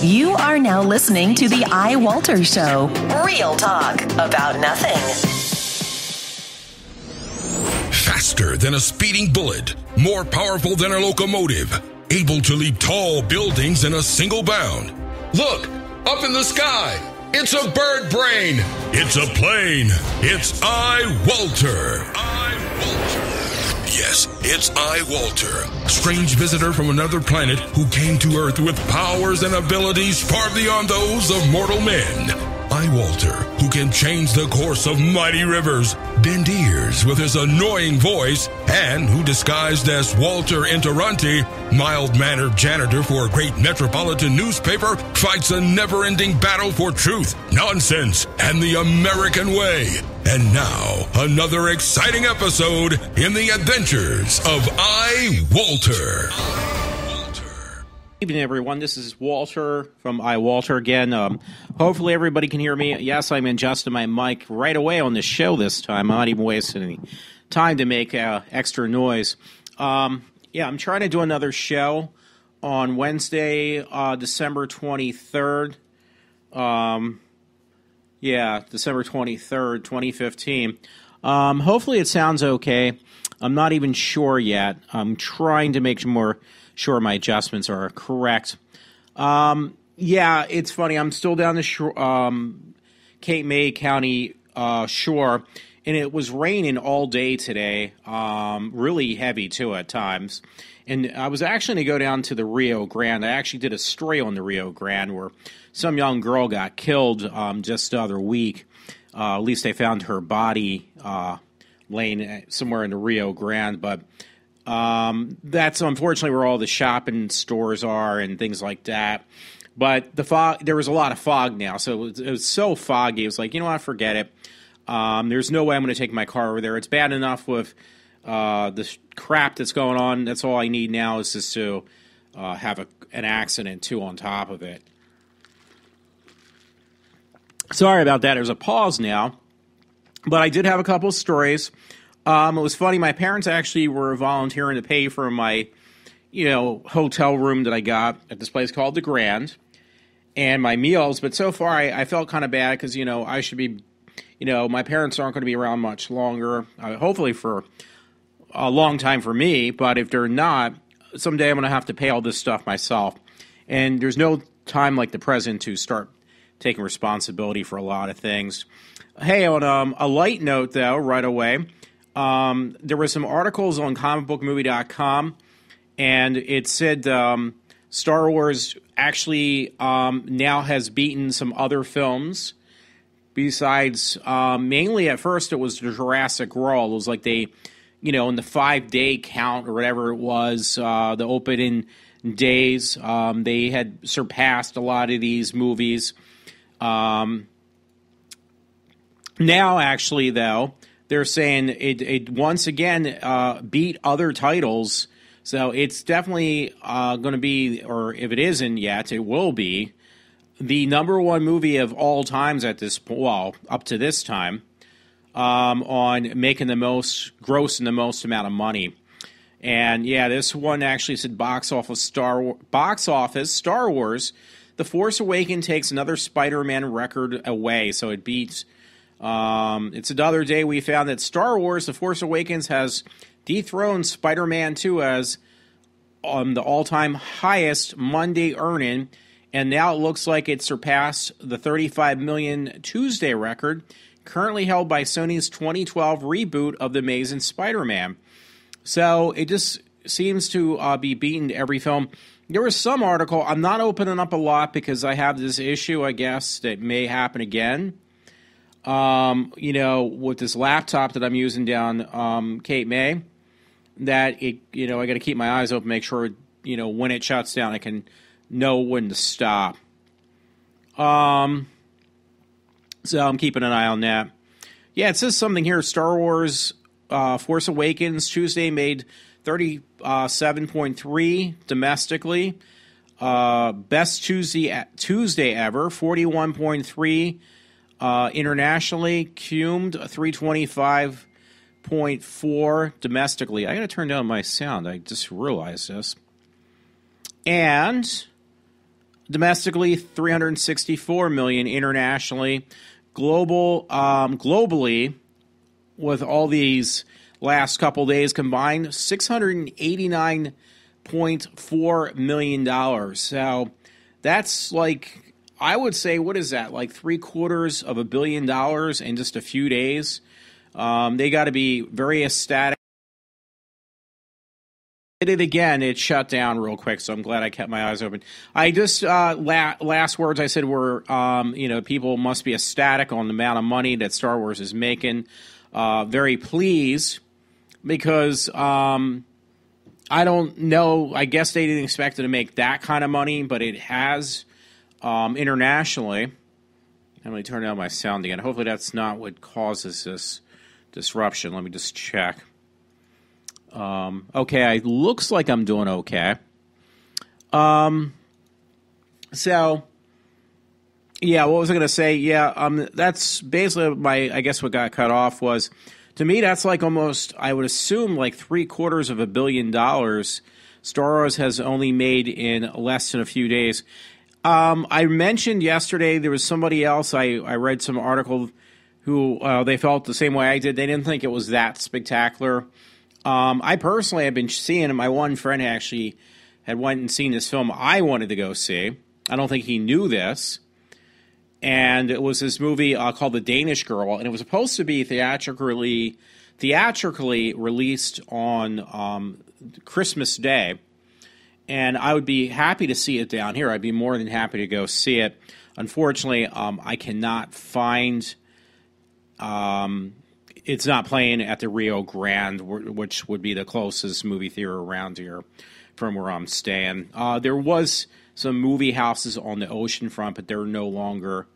You are now listening to the iWalter Show. Real talk about nothing. Faster than a speeding bullet, more powerful than a locomotive, able to leap tall buildings in a single bound. Look, up in the sky. It's a bird brain. It's a plane. It's iWalter. Yes, it's iWalter, strange visitor from another planet who came to Earth with powers and abilities far beyond those of mortal men. iWalter, who can change the course of mighty rivers, bend ears with his annoying voice, and who disguised as Walter Interranti, mild-mannered janitor for a great metropolitan newspaper, fights a never-ending battle for truth, nonsense, and the American way. And now, another exciting episode in the adventures of iWalter. Good evening, everyone. This is Walter from iWalter again. Hopefully everybody can hear me. Yes, I'm adjusting my mic right away on this show this time. I'm not even wasting any time to make extra noise. I'm trying to do another show on Wednesday, December 23rd. December 23rd, 2015. Hopefully it sounds okay. I'm not even sure yet. I'm trying to make sure my adjustments are correct. It's funny. I'm still down the Cape May County shore, and it was raining all day today, really heavy too at times. And I was actually going to go down to the Rio Grande. I actually did a story on the Rio Grande where some young girl got killed just the other week. At least they found her body laying somewhere in the Rio Grande, but that's unfortunately where all the shopping stores are and things like that. But the fog, there was a lot of fog now, so it was so foggy. It was like, you know what, forget it. There's no way I'm going to take my car over there. It's bad enough with the crap that's going on. That's all I need now is just to have an accident, too, on top of it. Sorry about that. There's a pause now. But I did have a couple of stories. It was funny. My parents actually were volunteering to pay for my, hotel room that I got at this place called the Grand and my meals. But so far, I felt kind of bad because, I should be, my parents aren't going to be around much longer, hopefully for a long time for me. But if they're not, someday I'm going to have to pay all this stuff myself. And there's no time like the present to start taking responsibility for a lot of things. Hey, on a light note, though, right away, there were some articles on comicbookmovie.com, and it said Star Wars actually now has beaten some other films. Besides, mainly at first it was the Jurassic World. It was like they, in the 5-day count or whatever it was, the opening days, they had surpassed a lot of these movies. Now, actually, though, they're saying it once again beat other titles. So it's definitely going to be, or if it isn't yet, it will be, the number one movie of all times at this point, well, up to this time, on making the most, grossing the most amount of money. And yeah, this one actually said box office Star Wars, The Force Awakens takes another Spider-Man record away. So it beats, it's another day we found that Star Wars, The Force Awakens has dethroned Spider-Man 2 as the all-time highest Monday earning. And now it looks like it surpassed the 35 million Tuesday record, currently held by Sony's 2012 reboot of The Amazing Spider-Man. So it just seems to be beaten every film. There was some article, I'm not opening up a lot because I have this issue, I guess, that may happen again. With this laptop that I'm using down Cape May, that it, I got to keep my eyes open, make sure, when it shuts down, I can know when to stop. So I'm keeping an eye on that. Yeah, it says something here. Star Wars Force Awakens Tuesday made 37.3 domestically. Best Tuesday ever, 41.3 internationally. Cumed 325.4 domestically. I got to turn down my sound. I just realized this. And Domestically, 364 million. Internationally, globally, with all these last couple days combined, $689.4 million. So that's like, I would say, what is that? Like $750 million in just a few days. They got to be very ecstatic. Did it again, it shut down real quick, so I'm glad I kept my eyes open. I just, last words I said were, people must be ecstatic on the amount of money that Star Wars is making. Very pleased, because I don't know, I guess they didn't expect it to make that kind of money, but it has internationally. Let me turn down my sound again. Hopefully that's not what causes this disruption. Let me just check. Okay, it looks like I'm doing okay. So, yeah, what was I going to say? Yeah, that's basically I guess what got cut off was, to me, that's like almost, I would assume, like $750 million Star Wars has only made in less than a few days. I mentioned yesterday there was somebody else, I read some article who they felt the same way I did. They didn't think it was that spectacular. I personally have been seeing, my one friend actually had went and seen this film I wanted to go see. I don't think he knew this. And it was this movie called The Danish Girl, and it was supposed to be theatrically released on Christmas Day. And I would be happy to see it down here. I'd be more than happy to go see it. Unfortunately, I cannot find... it's not playing at the Rio Grande, which would be the closest movie theater around here from where I'm staying. There was some movie houses on the ocean front, but they're no longer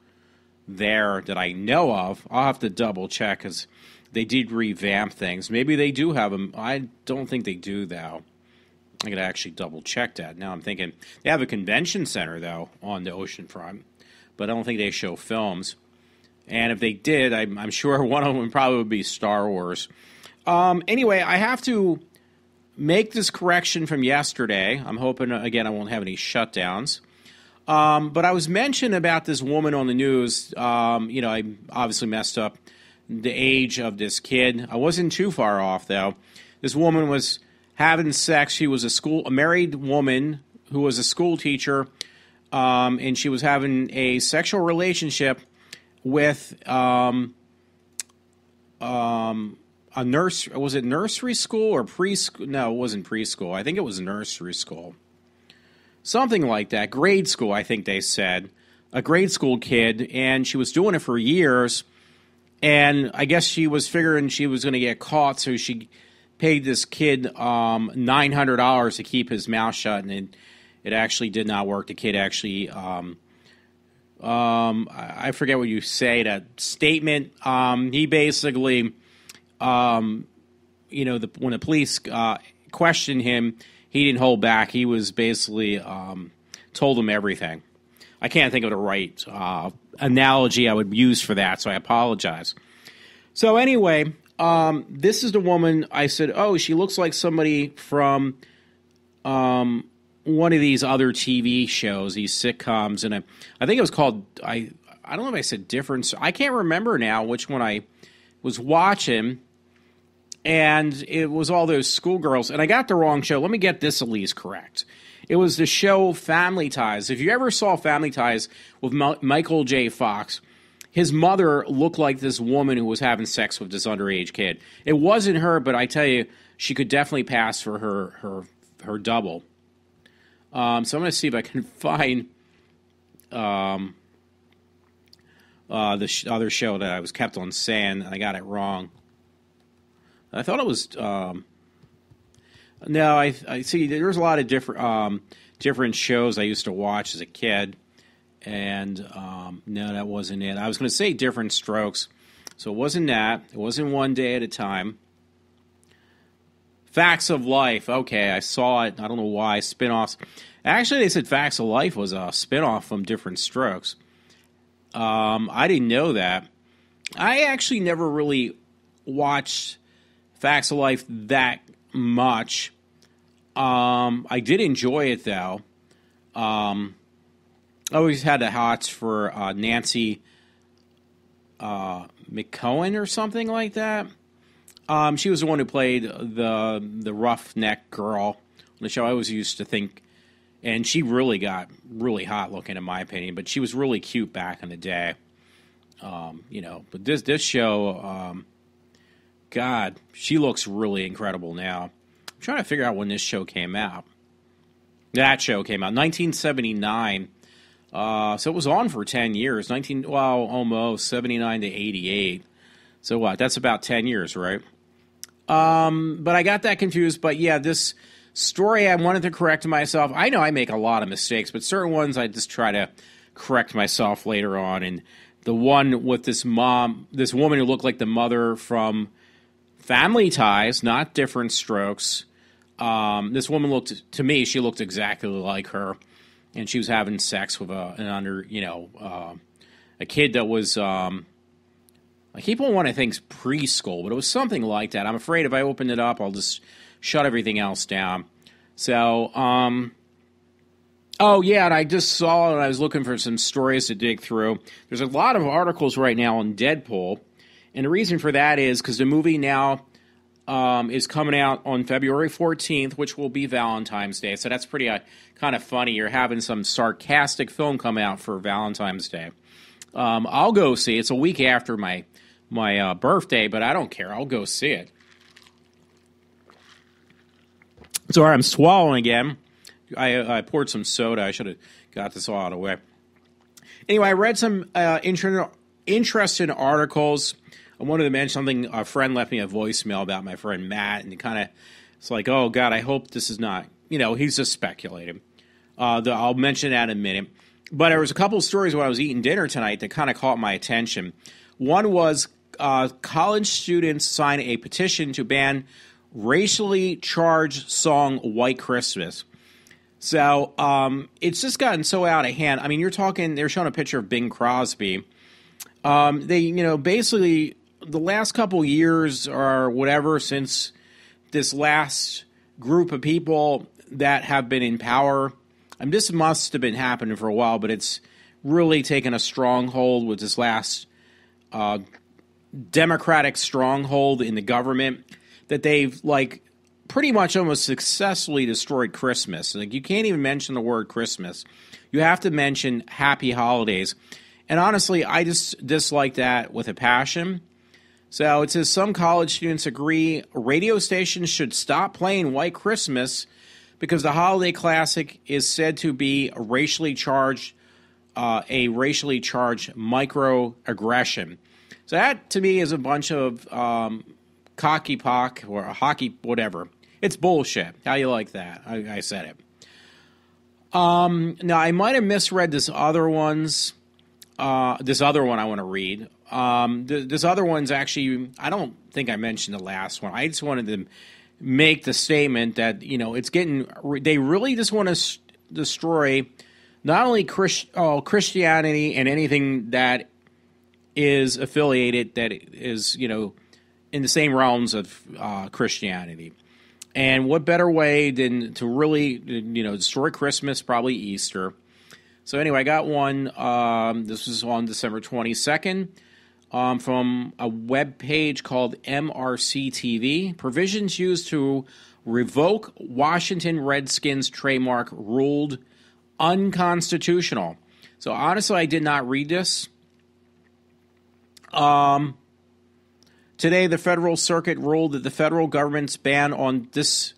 there that I know of. I'll have to double check, because they did revamp things. Maybe they do have them. I don't think they do, though. I could actually double check that. Now I'm thinking they have a convention center, though, on the ocean front, but I don't think they show films. And if they did, I'm sure one of them probably would be Star Wars. Anyway, I have to make this correction from yesterday. I'm hoping, again, I won't have any shutdowns. But I was mentioned about this woman on the news. I obviously messed up the age of this kid. I wasn't too far off, though. This woman was having sex. She was a married woman who was a school teacher, and she was having a sexual relationship with a nurse. Was it nursery school or preschool? No, it wasn't preschool. I think it was nursery school. Something like that. Grade school, I think they said. A grade school kid, and she was doing it for years, and I guess she was figuring she was going to get caught, so she paid this kid $900 to keep his mouth shut, and it actually did not work. The kid actually... I forget what you say, that statement. He basically, when the police questioned him, he didn't hold back. He was basically told them everything. I can't think of the right analogy I would use for that, so I apologize. So anyway, this is the woman. I said, oh, she looks like somebody from... one of these other TV shows, these sitcoms, and I think it was called, I don't know if I said Difference. I can't remember now which one I was watching, and it was all those schoolgirls, and I got the wrong show. Let me get this at least correct. It was the show Family Ties. If you ever saw Family Ties with Michael J. Fox, his mother looked like this woman who was having sex with this underage kid. It wasn't her, but I tell you, she could definitely pass for her double. So I'm going to see if I can find the other show that I was kept on saying, and I got it wrong. I thought it was... no, I see. There's a lot of different shows I used to watch as a kid, and no, that wasn't it. I was going to say Different Strokes, so it wasn't that. It wasn't One Day at a Time. Facts of Life. Okay, I saw it. I don't know why. Spinoffs. Actually, they said Facts of Life was a spinoff from Different Strokes. I didn't know that. I actually never really watched Facts of Life that much. I did enjoy it, though. always had the hots for Nancy McCohen or something like that. She was the one who played the roughneck girl on the show. I always used to think, and she really got really hot looking in my opinion, but she was really cute back in the day. But this show, God, she looks really incredible now. I'm trying to figure out when this show came out. That show came out 1979. So it was on for 10 years. Almost 79 to 88. So what? That's about 10 years, right? But I got that confused. But yeah, this story, I wanted to correct myself. I know I make a lot of mistakes, but certain ones I just try to correct myself later on. And the one with this woman who looked like the mother from Family Ties, not Different Strokes. This woman she looked exactly like her. And she was having sex with a kid that was, I keep on wanting to think preschool, but it was something like that. I'm afraid if I open it up, I'll just shut everything else down. So, and I just saw, and I was looking for some stories to dig through. There's a lot of articles right now on Deadpool, and the reason for that is because the movie now is coming out on February 14th, which will be Valentine's Day. So that's pretty kind of funny. You're having some sarcastic film come out for Valentine's Day. I'll go see it. It's a week after my birthday, but I don't care. I'll go see it. Sorry, I'm swallowing again. I poured some soda. I should have got this all out of the way. Anyway, I read some interesting articles. I wanted to mention something. A friend left me a voicemail about my friend Matt, and it's like, oh, God, I hope this is not, he's just speculating. I'll mention that in a minute. But there was a couple of stories when I was eating dinner tonight that kind of caught my attention. One was college students sign a petition to ban racially charged song White Christmas. So it's just gotten so out of hand. I mean, they're showing a picture of Bing Crosby. Basically the last couple years or whatever since this last group of people that have been in power, this must have been happening for a while, but it's really taken a stronghold with this last Democratic stronghold in the government that they've pretty much almost successfully destroyed Christmas. You can't even mention the word Christmas. You have to mention Happy Holidays. And honestly, I just dislike that with a passion. So it says some college students agree radio stations should stop playing White Christmas because the holiday classic is said to be a racially charged microaggression. So that, to me, is a bunch of cocky pock or hockey, whatever. It's bullshit. How you like that? I said it. Now, I might have misread this other one I want to read. This other one's actually, I don't think I mentioned the last one. I just wanted to make the statement that, they really just want to destroy not only Christianity and anything that is affiliated, that is, in the same realms of Christianity. And what better way than to really, destroy Christmas, probably Easter. So anyway, I got one. This was on December 22nd from a web page called MRC TV. Provisions used to revoke Washington Redskins trademark ruled unconstitutional. So honestly, I did not read this. Today, the Federal Circuit ruled that the federal government's ban on this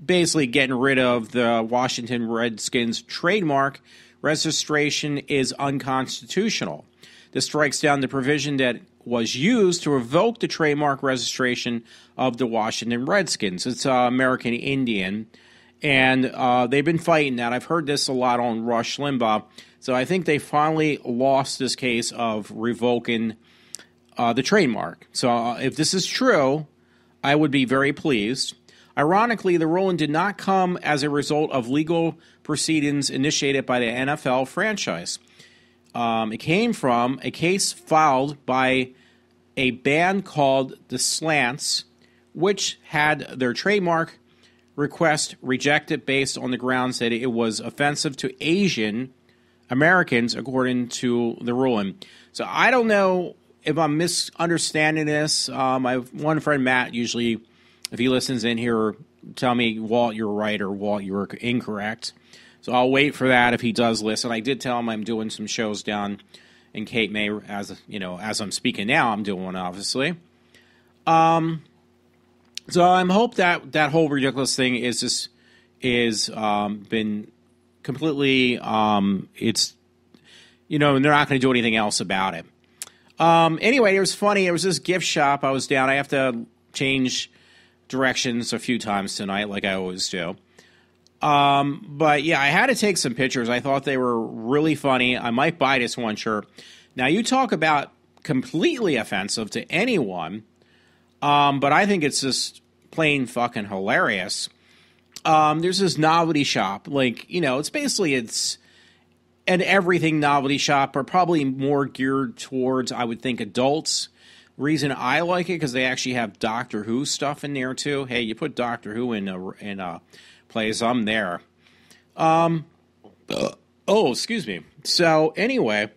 basically getting rid of the Washington Redskins trademark registration is unconstitutional. This strikes down the provision that was used to revoke the trademark registration of the Washington Redskins. It's American Indian, and they've been fighting that. I've heard this a lot on Rush Limbaugh. So I think they finally lost this case of revoking the trademark. So if this is true, I would be very pleased. Ironically, the ruling did not come as a result of legal proceedings initiated by the NFL franchise. It came from a case filed by a band called The Slants, which had their trademark request rejected based on the grounds that it was offensive to Asian Americans, according to the ruling. So I don't know if I'm misunderstanding this. My one friend, Matt, usually, if he listens in here, tell me, Walt, you're right, or Walt, you're incorrect. So I'll wait for that if he does listen. I did tell him I'm doing some shows down in Cape May, as I'm speaking now. I'm doing one, obviously. So I'm hope that whole ridiculous thing is been completely. It's they're not going to do anything else about it. Anyway, it was funny. It was this gift shop I was down. I have to change directions a few times tonight, like I always do. But yeah, I had to take some pictures. I thought they were really funny. I might buy this one shirt. Now, you talk about completely offensive to anyone, but I think it's just plain fucking hilarious. There's this novelty shop, it's an everything novelty shop, or probably more geared towards, I would think, adults. Reason I like it because they actually have Doctor Who stuff in there too. Hey, you put Doctor Who in a place, I'm there. Excuse me. So anyway,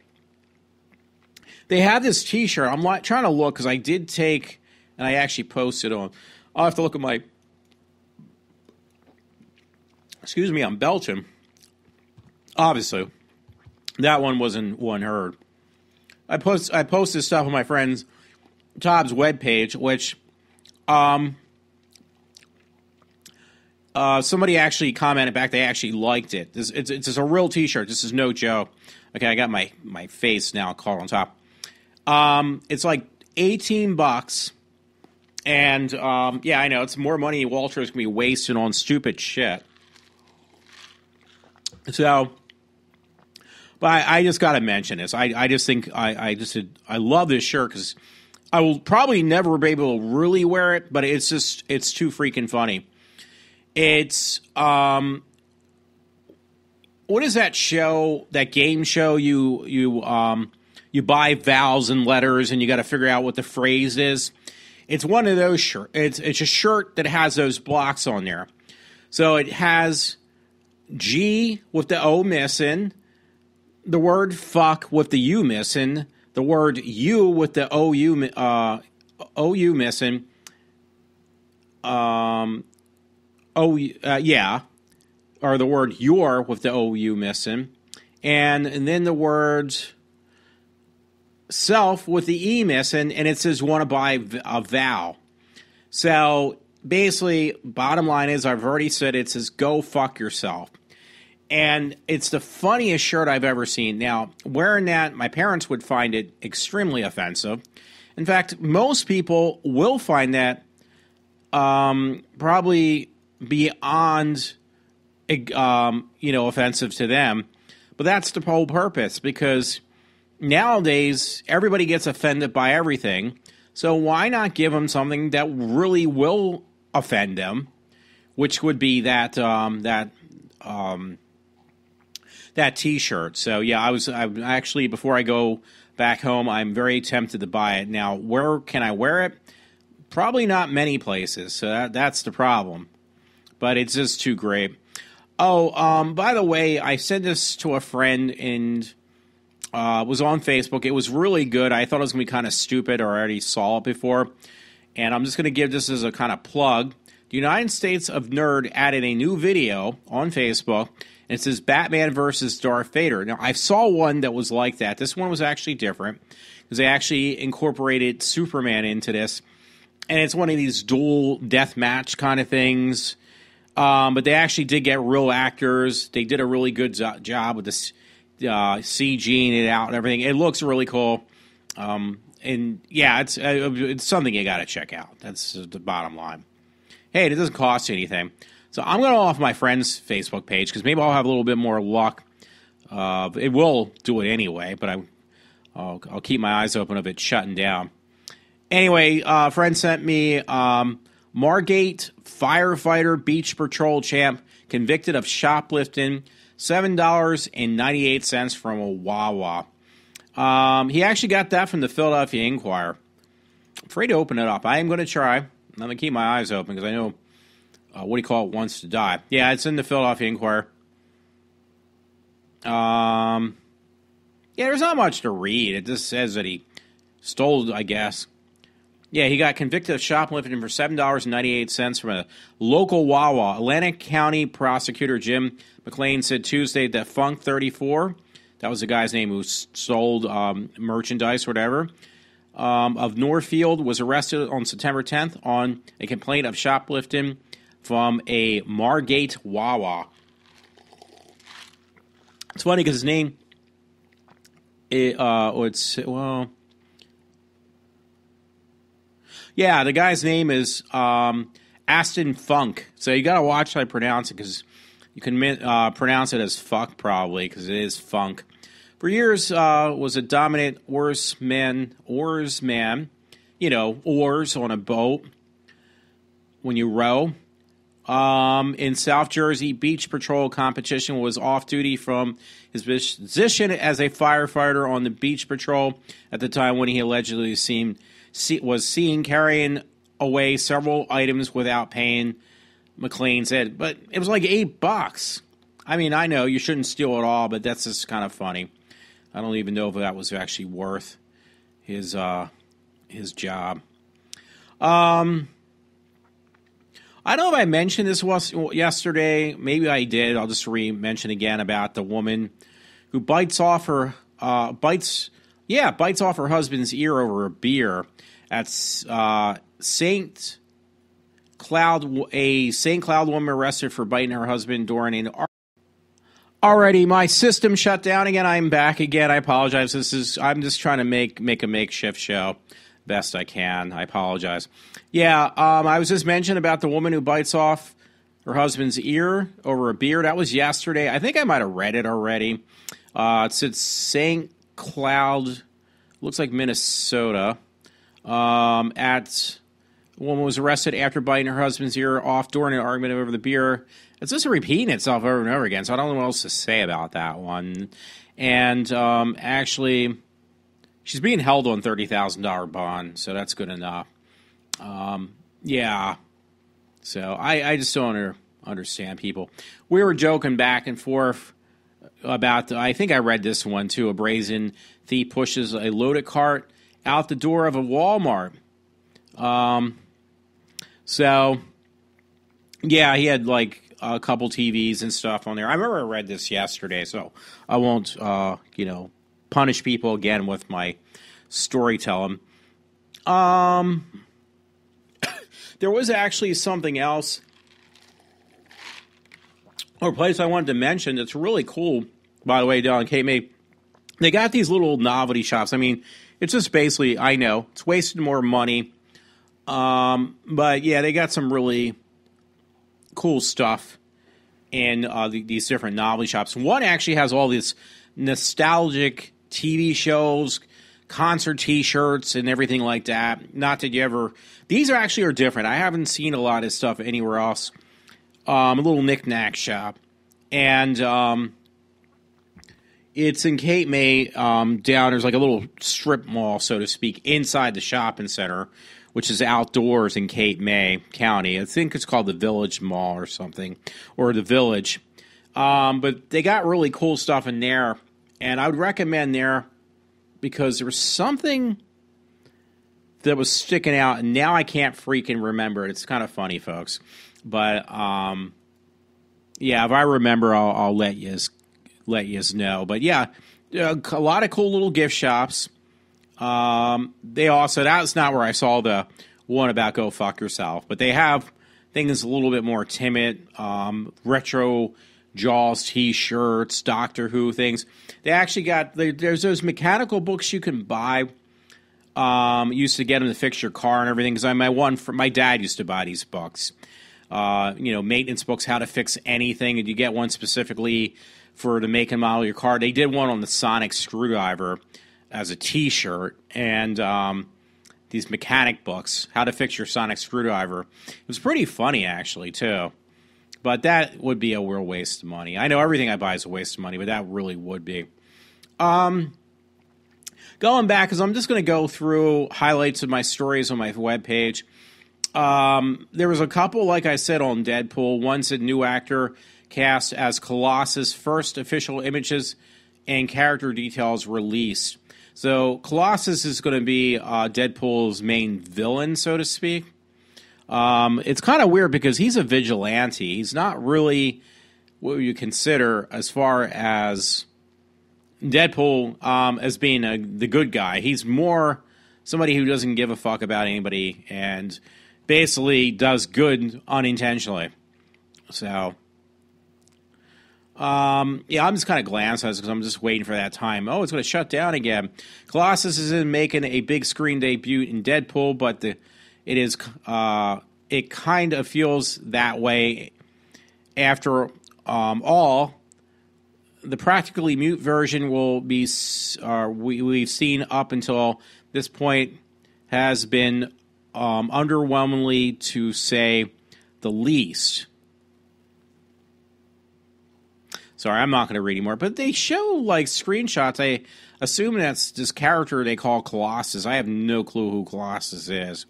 they have this T-shirt. I'm trying to look because I did take, and I actually posted on. I'll have to look at my. Excuse me, I'm belching. Obviously, that one wasn't one heard. I posted stuff on my friend's Todd's webpage, which somebody actually commented back they actually liked it. It's a real T-shirt. This is no joke. Okay, I got my face now caught on top. It's like $18, and yeah, I know it's more money Walter is gonna be wasting on stupid shit. So, but I just got to mention this. I just think I love this shirt because I will probably never be able to really wear it, but it's too freaking funny. It's what is that show? That game show you buy vowels and letters and you got to figure out what the phrase is. It's one of those shirts. It's a shirt that has those blocks on there. So it has G with the O missing, the word fuck with the U missing, the word U with the OU missing, or the word your with the OU missing, and then the word self with the E missing, and it says want to buy a vowel. So basically, bottom line is, I've already said it says go fuck yourself. And it's the funniest shirt I've ever seen. Now, wearing that, my parents would find it extremely offensive. In fact, most people will find that probably beyond, offensive to them. But that's the whole purpose, because nowadays, everybody gets offended by everything. So why not give them something that really will offend them, which would be that T-shirt. So yeah, I actually, before I go back home, I'm very tempted to buy it. Now, where can I wear it? Probably not many places. So that's the problem. But it's just too great. Oh, by the way, I sent this to a friend and was on Facebook. It was really good. I thought it was going to be kind of stupid, or I already saw it before. And I'm just going to give this as a kind of plug. The United States of Nerd added a new video on Facebook. It says Batman versus Darth Vader. Now, I saw one that was like that. This one was actually different because they actually incorporated Superman into this. And it's one of these dual death match kind of things. But they actually did get real actors. They did a really good job with this CGing it out and everything. It looks really cool. And yeah, it's something you got to check out. That's the bottom line. Hey, it doesn't cost you anything. So I'm going to off my friend's Facebook page because maybe I'll have a little bit more luck. It will do it anyway, but I'll keep my eyes open if it's shutting down. Anyway, a friend sent me Margate firefighter beach patrol champ convicted of shoplifting, $7.98 from a Wawa. He actually got that from the Philadelphia Inquirer. I'm afraid to open it up. I am going to try. I'm going to keep my eyes open because I know wants to die. Yeah, it's in the Philadelphia Inquirer. Yeah, there's not much to read. It just says that he stole, I guess. Yeah, he got convicted of shoplifting for $7.98 from a local Wawa. Atlantic County prosecutor Jim McLean said Tuesday that Funk 34, that was the guy's name who sold merchandise or whatever, of Northfield, was arrested on September 10th on a complaint of shoplifting from a Margate Wawa. It's funny because his name, yeah, the guy's name is Aston Funk. So you got to watch how I pronounce it because you can pronounce it as fuck probably because it is funk. For years, was a dominant oarsman, oars on a boat when you row. In South Jersey, beach patrol competition was off-duty from his position as a firefighter on the beach patrol at the time when he allegedly was seen carrying away several items without paying, McLean said. But it was like $8. I mean, I know you shouldn't steal it all, but that's just kind of funny. I don't even know if that was actually worth his job. I don't know if I mentioned this yesterday. Maybe I did. I'll just mention again about the woman who bites off her husband's ear over a beer at St. Cloud. A St. Cloud woman arrested for biting her husband during an. Alrighty, my system shut down again. I'm back again. I apologize. I'm just trying to make a makeshift show best I can. I apologize. Yeah, I was just mentioning about the woman who bites off her husband's ear over a beer. That was yesterday. I think I might have read it already. It's at St. Cloud, looks like Minnesota. A woman was arrested after biting her husband's ear off during an argument over the beer. It's just repeating itself over and over again, so I don't know what else to say about that one. And actually, she's being held on $30,000 bond, so that's good enough. Yeah. So I just don't understand people. We were joking back and forth about, I think I read this one too, a brazen thief pushes a loaded cart out the door of a Walmart. So, yeah, he had like a couple TVs and stuff on there. I remember I read this yesterday, so I won't, punish people again with my storytelling. There was actually something else, or a place I wanted to mention that's really cool, by the way, down in Cape May. They got these little novelty shops. I mean, it's just basically, I know, it's wasting more money. But yeah, they got some really cool stuff in these different novelty shops. One actually has all these nostalgic TV shows, concert T-shirts, and everything like that. Not that you ever... These are different. I haven't seen a lot of stuff anywhere else. A little knick-knack shop. And it's in Cape May. There's like a little strip mall, so to speak, inside the shopping center, which is outdoors in Cape May County. I think it's called the Village Mall or something, or the Village. But they got really cool stuff in there, and I would recommend there because there was something that was sticking out, and now I can't freaking remember it. It's kind of funny, folks. But, yeah, if I remember, I'll let you know. But, yeah, a lot of cool little gift shops. That's not where I saw the one about go fuck yourself, but they have things a little bit more timid, retro Jaws T-shirts, Doctor Who things. They actually got, there's those mechanical books you can buy. Used to get them to fix your car and everything, because my dad used to buy these books. Maintenance books, how to fix anything, and you get one specifically for the make and model of your car. They did one on the sonic screwdriver as a T-shirt, and these mechanic books, how to fix your sonic screwdriver. It was pretty funny, actually, too. But that would be a real waste of money. I know everything I buy is a waste of money, but that really would be. Going back, because I'm just going to go through highlights of my stories on my webpage. There was a couple, like I said, on Deadpool. One said new actor cast as Colossus, first official images and character details released. So Colossus is going to be Deadpool's main villain, so to speak. It's kind of weird because he's a vigilante. He's not really what you consider as far as Deadpool as being the good guy. He's more somebody who doesn't give a fuck about anybody and basically does good unintentionally. So, I'm just kind of glancing at this because I'm just waiting for that time. Oh, it's going to shut down again. Colossus is making a big screen debut in Deadpool, but it kind of feels that way after all. The practically mute version will be we've seen up until this point has been underwhelmingly, to say the least. Sorry, I'm not going to read anymore. But they show like screenshots. I assume that's this character they call Colossus. I have no clue who Colossus is.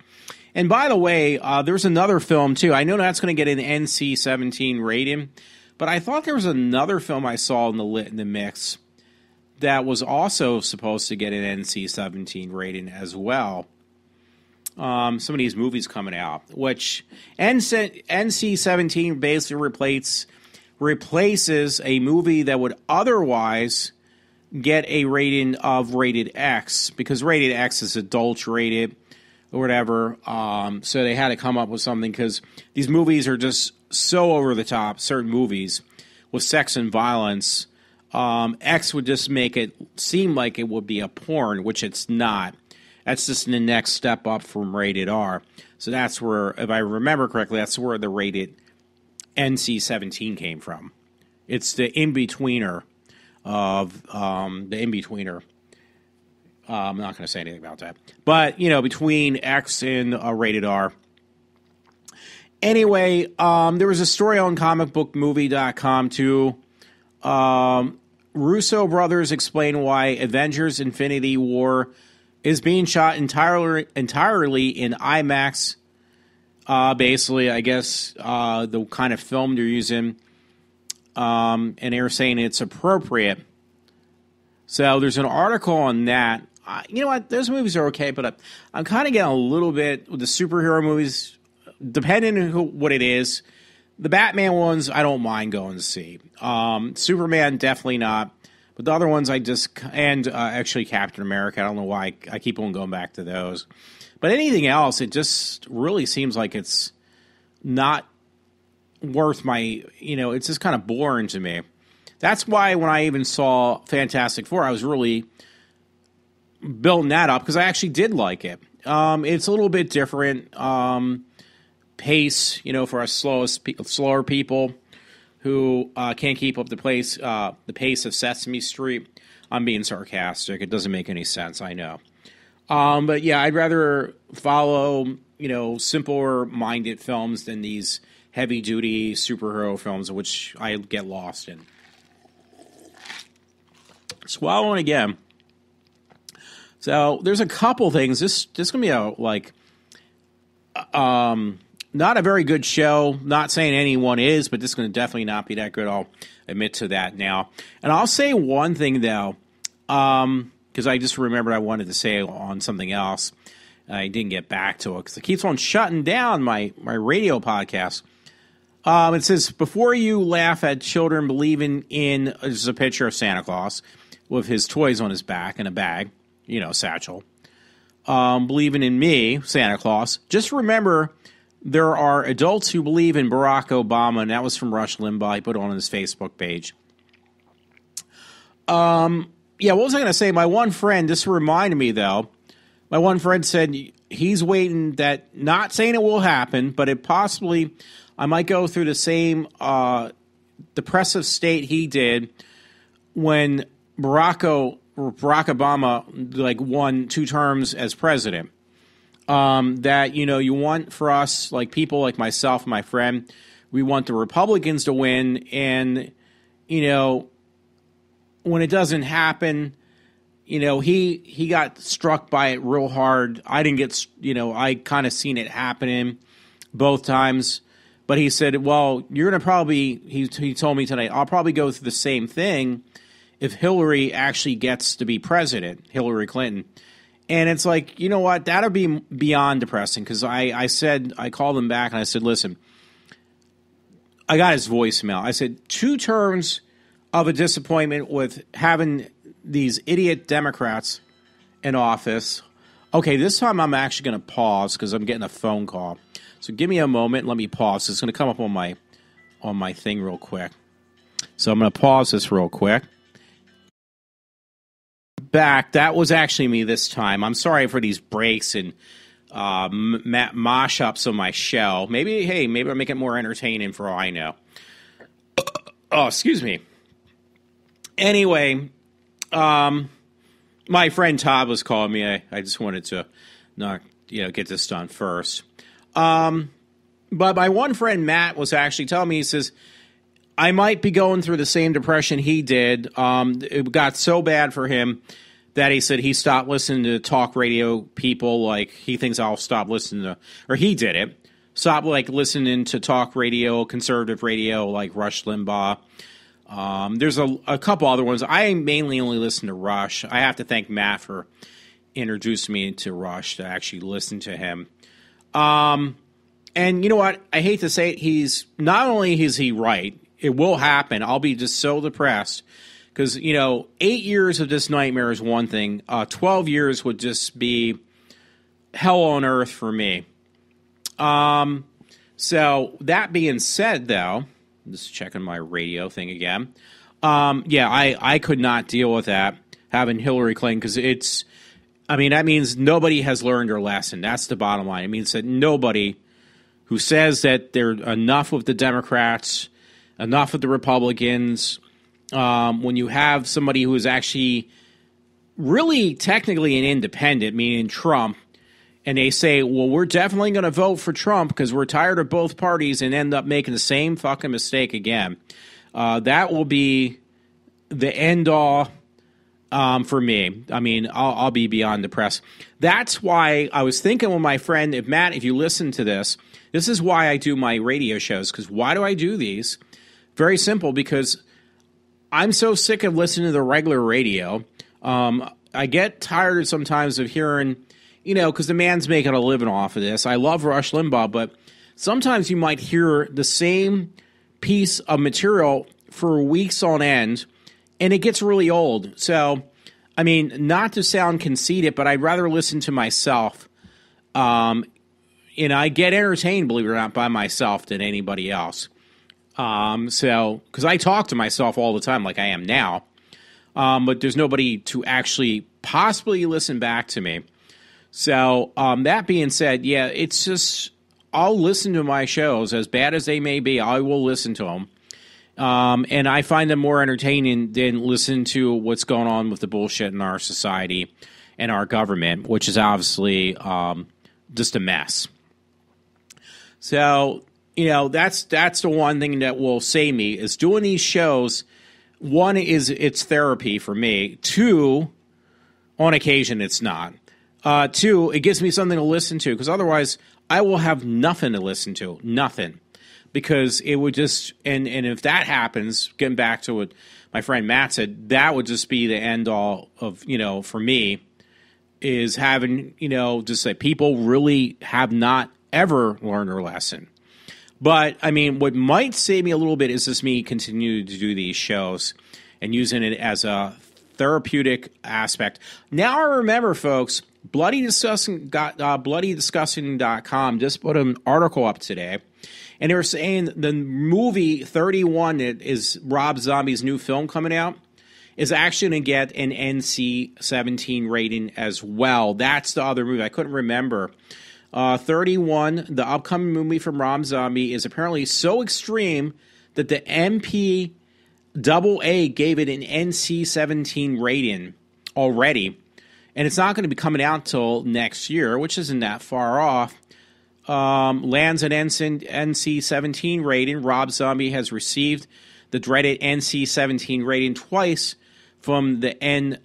And by the way, there's another film too. I know that's going to get an NC-17 rating, but I thought there was another film I saw in the mix that was also supposed to get an NC-17 rating as well. Some of these movies coming out, which NC-17 basically replaces a movie that would otherwise get a rating of rated X, because rated X is adult rated or whatever. So they had to come up with something because these movies are just so over the top, certain movies with sex and violence. X would just make it seem like it would be a porn, which it's not. That's just the next step up from rated R. So that's where, if I remember correctly, that's where the rated NC-17 came from. It's the in-betweener of the in-betweener. I'm not going to say anything about that. But, between X and rated R. Anyway, there was a story on comicbookmovie.com too. Russo brothers explain why Avengers Infinity War is being shot entirely in IMAX. Basically, I guess the kind of film they're using, and they're saying it's appropriate. So there's an article on that. You know what? Those movies are okay, but I'm kind of getting a little bit with the superhero movies, depending on what it is. The Batman ones, I don't mind going to see. Superman, definitely not. But the other ones, actually Captain America, I don't know why I keep on going back to those. But anything else, it just really seems like it's not worth my, it's just kind of boring to me. That's why when I even saw Fantastic Four, I was really building that up because I actually did like it. It's a little bit different pace, for us slower people who can't keep up the pace of Sesame Street. I'm being sarcastic. It doesn't make any sense, I know. But yeah, I'd rather follow, simpler-minded films than these heavy-duty superhero films, which I get lost in. Swallowing again. So there's a couple things. This is going to be not a very good show. Not saying anyone is, but this is going to definitely not be that good. I'll admit to that now. And I'll say one thing, though, because I just remembered I wanted to say on something else. I didn't get back to it because it keeps on shutting down my radio podcast. It says, before you laugh at children believing in, there's a picture of Santa Claus with his toys on his back in a bag, satchel. Believing in me, Santa Claus, just remember there are adults who believe in Barack Obama, and that was from Rush Limbaugh. He put it on his Facebook page. Yeah, what was I going to say? My one friend, this reminded me, though. My one friend said he's waiting, that, not saying it will happen, but it possibly, I might go through the same depressive state he did when Barack Obama won 2 terms as president. That, you want for us, people like myself and my friend, we want the Republicans to win, and, when it doesn't happen, he got struck by it real hard. I didn't get, I kind of seen it happening. both times. But he said, well, you're going to probably, he told me tonight, I'll probably go through the same thing if Hillary actually gets to be president, Hillary Clinton. And it's like, you know what, that'll be beyond depressing, because I called him back and I said, listen, I got his voicemail. I said, 2 terms of a disappointment with having these idiot Democrats in office. Okay, this time I'm actually going to pause because I'm getting a phone call. So give me a moment. Let me pause. It's going to come up on my thing real quick. So I'm going to pause this real quick. Back. That was actually me this time. I'm sorry for these breaks and mosh-ups on my show. Maybe I'll make it more entertaining for all I know. Oh, excuse me. Anyway, my friend Todd was calling me. I just wanted to get this done first. But my one friend Matt was actually telling me, he says, I might be going through the same depression he did. It got so bad for him that he said he stopped listening to talk radio people. Like, he thinks I'll stop listening to, or he did it. Stop listening to talk radio, conservative radio, like Rush Limbaugh. There's a couple other ones. I mainly only listen to Rush. I have to thank Matt for introducing me to Rush, to actually listen to him. And you know what? I hate to say it. He's not only is he right, it will happen. I'll be just so depressed because, 8 years of this nightmare is one thing. 12 years would just be hell on earth for me. So that being said, though, just checking my radio thing again. I could not deal with that, having Hillary Clinton, because that means nobody has learned their lesson. That's the bottom line. It means that nobody who says that they're enough with the Democrats, enough with the Republicans, when you have somebody who is actually really technically an independent, meaning Trump, and they say, well, we're definitely going to vote for Trump because we're tired of both parties, and end up making the same fucking mistake again. That will be the end-all for me. I mean, I'll be beyond depressed. That's why I was thinking with my friend, if you listen to this is why I do my radio shows. Because why do I do these? Very simple, because I'm so sick of listening to the regular radio. I get tired sometimes of hearing, because the man's making a living off of this. I love Rush Limbaugh, but sometimes you might hear the same piece of material for weeks on end, and it gets really old. So, I mean, not to sound conceited, but I'd rather listen to myself. I get entertained, believe it or not, by myself than anybody else. Because I talk to myself all the time like I am now. But there's nobody to actually possibly listen back to me. So, that being said, yeah, it's just, I'll listen to my shows, as bad as they may be, I will listen to them. And I find them more entertaining than listen to what's going on with the bullshit in our society and our government, which is obviously just a mess. So, that's the one thing that will save me, is doing these shows. One is it's therapy for me. 2, on occasion it's not. 2, it gives me something to listen to, because otherwise I will have nothing to listen to. Nothing. Because it would just, and if that happens, getting back to what my friend Matt said, that would just be the end all of, for me, is having, just that people really have not ever learned their lesson. But, I mean, what might save me a little bit is just me continuing to do these shows and using it as a therapeutic aspect. Now I remember, folks, bloodydiscussing.com just put an article up today. And they were saying the movie 31, that is Rob Zombie's new film coming out, is actually going to get an NC-17 rating as well. That's the other movie. I couldn't remember. 31, the upcoming movie from Rob Zombie, is apparently so extreme that the MPAA gave it an NC-17 rating already. And it's not going to be coming out till next year, which isn't that far off. Lands an NC-17 rating. Rob Zombie has received the dreaded NC-17 rating twice from the NMP.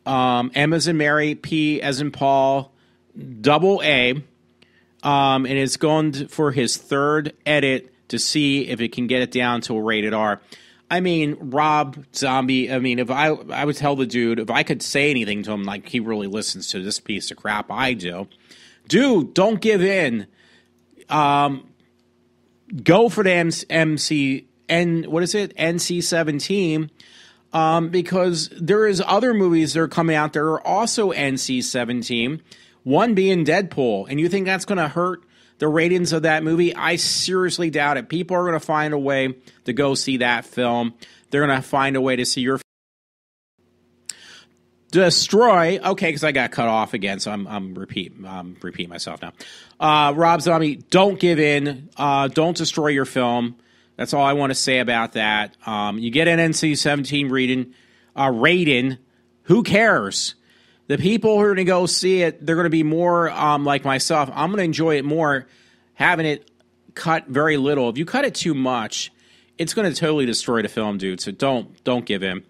M as in Mary, P as in Paul, double A, and it's going for his third edit to see if it can get it down to a rated R. I mean, Rob Zombie, I mean, if I would tell the dude, if I could say anything to him like he really listens to this piece of crap I do, dude, don't give in. Go for the NC-17, because there is other movies that are coming out that are also NC-17, one being Deadpool, and you think that's going to hurt the ratings of that movie? I seriously doubt it. People are going to find a way to go see that film. They're going to find a way to see your Destroy. Okay, because I got cut off again, so I'm repeating myself now. Rob Zombie, don't give in. Don't destroy your film. That's all I want to say about that. You get an NC-17 rating. Who cares? The people who are going to go see it, they're going to be more like myself. I'm going to enjoy it more having it cut very little. If you cut it too much, it's going to totally destroy the film, dude. So don't give in.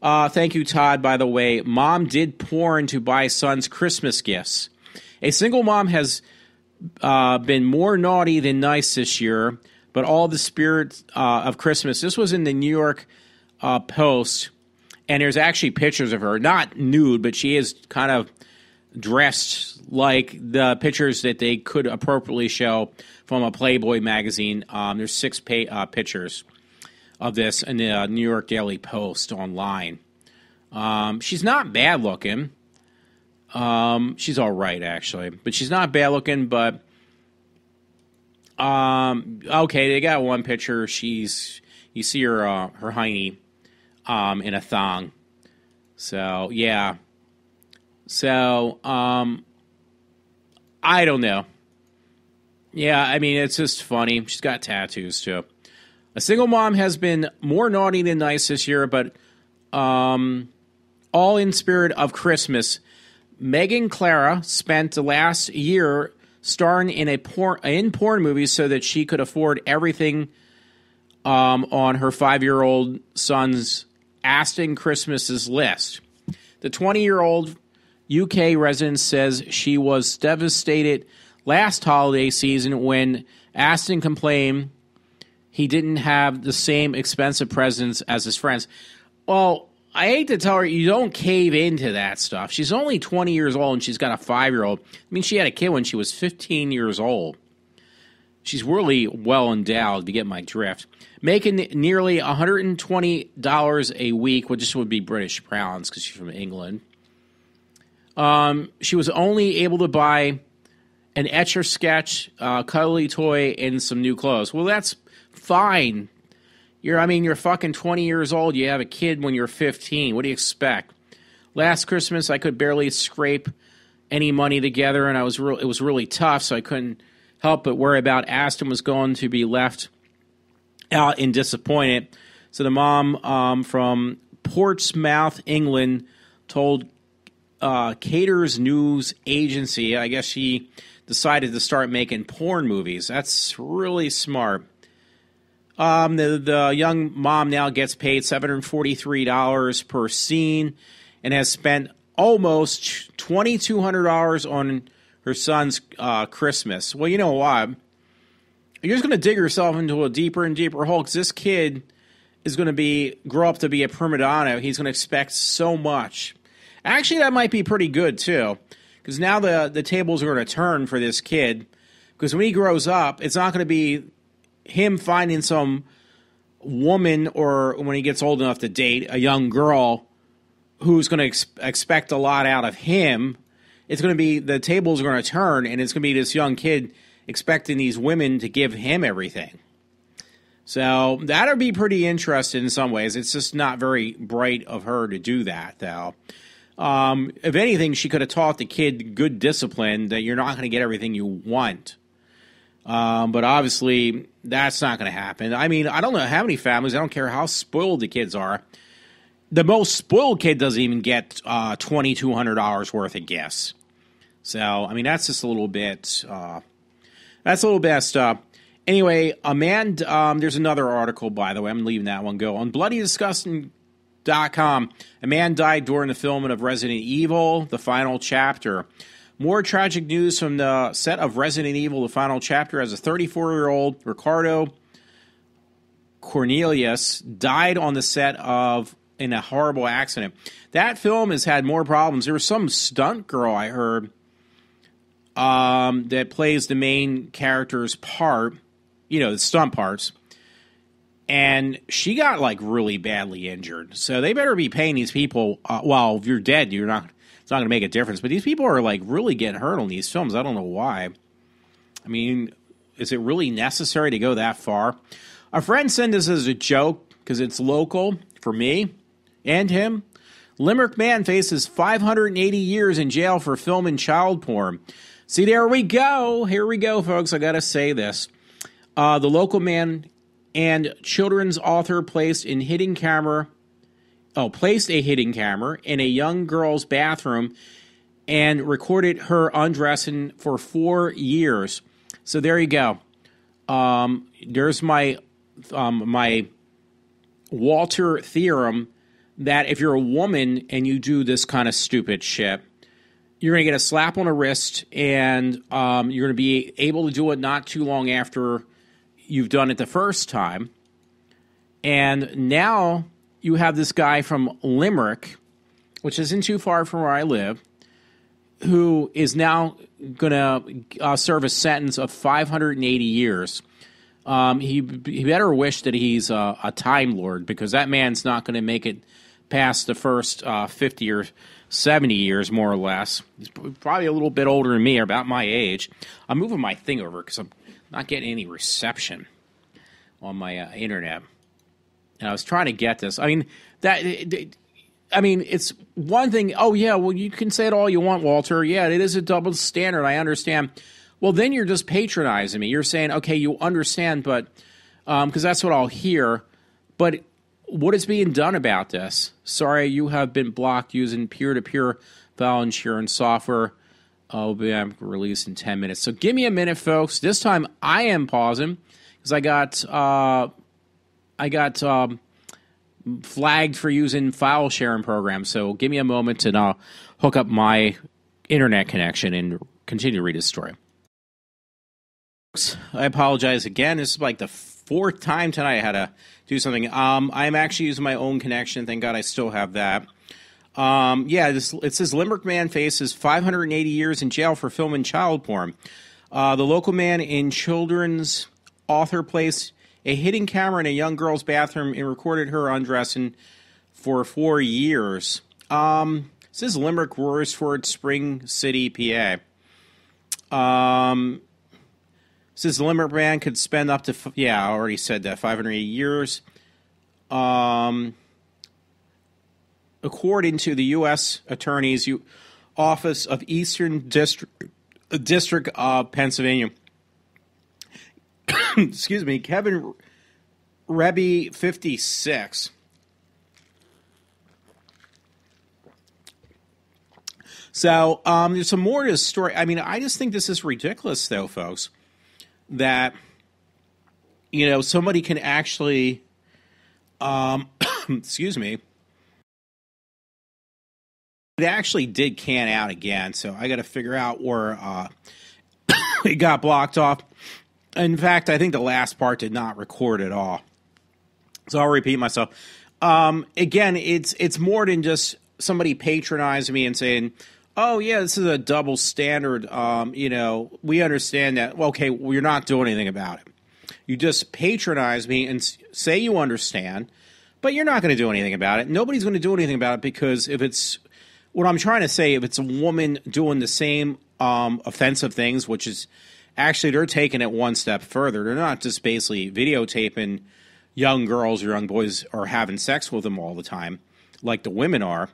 Thank you, Todd, by the way. Mom did porn to buy son's Christmas gifts. A single mom has been more naughty than nice this year, but all the spirit of Christmas. This was in the New York Post. And there's actually pictures of her, not nude, but she is kind of dressed like the pictures that they could appropriately show from a Playboy magazine. There's 6 pictures of this in the New York Daily Post online. She's not bad looking. She's all right, actually. But she's not bad looking, but... okay, they got one picture. You see her hiney. In a thong. So, yeah. So, I don't know. Yeah, I mean, it's just funny. She's got tattoos, too. A single mom has been more naughty than nice this year, but all in spirit of Christmas. Megan Clara spent the last year starring in porn movies so that she could afford everything on her 5-year-old son's Aston Christmas's list. The 20-year-old UK resident says she was devastated last holiday season when Aston complained he didn't have the same expensive presents as his friends. Well, I hate to tell her, you don't cave into that stuff. She's only 20 years old and she's got a 5-year-old. I mean, she had a kid when she was 15 years old. She's really well endowed, to get my drift. Making nearly $120 a week, which would be British pounds because she's from England. She was only able to buy an Etch-a-Sketch, cuddly toy, and some new clothes. Well, that's fine. You're fucking 20 years old. You have a kid when you're 15. What do you expect? Last Christmas, I could barely scrape any money together, and it was really tough, so I couldn't help but worry about Aston was going to be left out and disappointed. So the mom from Portsmouth, England, told Cater's news agency, I guess she decided to start making porn movies. That's really smart. The young mom now gets paid $743 per scene and has spent almost $2,200 on her son's Christmas. Well, you know what? You're just going to dig yourself into a deeper and deeper hole because this kid is going to grow up to be a prima donna. He's going to expect so much. Actually, that might be pretty good, too, because now the tables are going to turn for this kid, because when he grows up, it's not going to be him finding some woman, or when he gets old enough to date, a young girl who's going to expect a lot out of him. It's going to be, the tables are going to turn, and it's going to be this young kid expecting these women to give him everything. So that'll be pretty interesting in some ways. It's just not very bright of her to do that, though. If anything, she could have taught the kid good discipline, that you're not going to get everything you want. But obviously, that's not going to happen. I mean, I don't know how many families, I don't care how spoiled the kids are, the most spoiled kid doesn't even get $2,200 worth of gifts. So, I mean, that's just a little bit, that's a little messed up. Anyway, a man, there's another article, by the way, I'm leaving that one go. On BloodyDisgusting.com, a man died during the filming of Resident Evil, the final chapter. More tragic news from the set of Resident Evil, the final chapter, as a 34-year-old Ricardo Cornelius died on the set in a horrible accident. That film has had more problems. There was some stunt girl, I heard, that plays the main character's part, the stunt parts, and she got, really badly injured. So they better be paying these people. If you're dead, it's not going to make a difference. But these people are, really getting hurt on these films. I don't know why. I mean, is it really necessary to go that far? A friend sent this as a joke because it's local for me and him. Limerick man faces 580 years in jail for filming child porn. See, there we go. Here we go, folks. I got to say this. The local man and children's author placed a hidden camera in a young girl's bathroom and recorded her undressing for 4 years. So there you go. There's my Walter theorem that if you're a woman and you do this kind of stupid shit, you're going to get a slap on the wrist, and you're going to be able to do it not too long after you've done it the first time. And now you have this guy from Limerick, which isn't too far from where I live, who is now going to serve a sentence of 580 years. He better wish that he's a Time Lord, because that man's not going to make it past the first 50 or 70 years, more or less. He's probably a little bit older than me, or about my age. I'm moving my thing over because I'm not getting any reception on my internet. And I was trying to get this. I mean, it's one thing. Oh, yeah, well, you can say it all you want, Walter. Yeah, it is a double standard. I understand. Well, then you're just patronizing me. You're saying, okay, you understand, but because that's what I'll hear. But what is being done about this? Sorry, you have been blocked using peer-to-peer file insurance software. I'll be released in 10 minutes. So give me a minute, folks. This time I am pausing because I got flagged for using file sharing programs. So give me a moment and I'll hook up my internet connection and continue to read this story. I apologize again. This is like the fourth time tonight I had to do something. I'm actually using my own connection. Thank God I still have that. It says Limerick man faces 580 years in jail for filming child porn. The local man in children's author placed a hidden camera in a young girl's bathroom and recorded her undressing for 4 years. This is Limerick, Royersford, Spring City, PA. Says the Limerick man could spend up to, I already said that, 580 years. According to the U.S. Attorney's Office of Eastern District of Pennsylvania. Excuse me, Kevin Rebbe, 56. So there's some more to this story. I mean, I just think this is ridiculous, though, folks, that, somebody can actually, excuse me, it actually did can out again, so I got to figure out where it got blocked off. In fact, I think the last part did not record at all. So I'll repeat myself. Again, it's more than just somebody patronizing me and saying, oh, yeah, this is a double standard. We understand that. Well, okay, well, you're not doing anything about it. You just patronize me and say you understand, but you're not going to do anything about it. Nobody's going to do anything about it because if it's what I'm trying to say, if it's a woman doing the same offensive things, which is actually they're taking it one step further. They're not just basically videotaping young girls or young boys or having sex with them all the time like the women are.